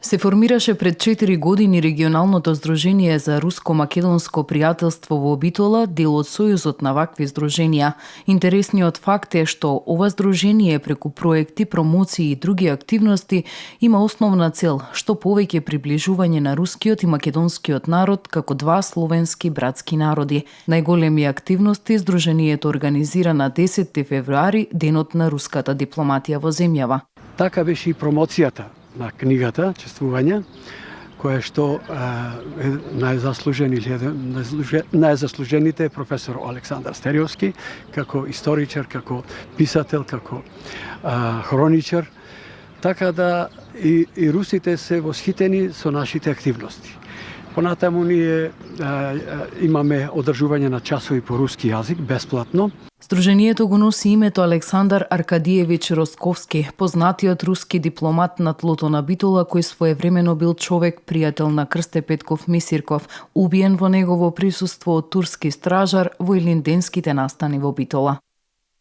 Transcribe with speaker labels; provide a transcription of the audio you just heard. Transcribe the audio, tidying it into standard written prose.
Speaker 1: Се формираше пред 4 години регионалното здружение за руско-македонско пријателство во Битола, дел од сојузот на вакви здруженија. Интересниот факт е што ова здружение преку проекти, промоции и други активности има основна цел што повеќе приближување на рускиот и македонскиот народ како два словенски братски народи. Најголеми активности здружението организира на 10 февруари, денот на руската дипломатија во земјава.
Speaker 2: Така беше и промоцијата на книгата "Чествување", која што најзаслужените е професор Александар Стериовски, како историчар, како писател, како хроничар. Така да и русите се восхитени со нашите активности. Понатаму ние имаме одржување на часови по руски јазик бесплатно.
Speaker 1: Здружението го носи името Александар Аркадиевич Росковски, познатиот руски дипломат на тлото на Битола, кој своевремено бил човек пријател на Крсте Петков Мисирков, убиен во негово присуство од турски стражар во илинденските настани во Битола.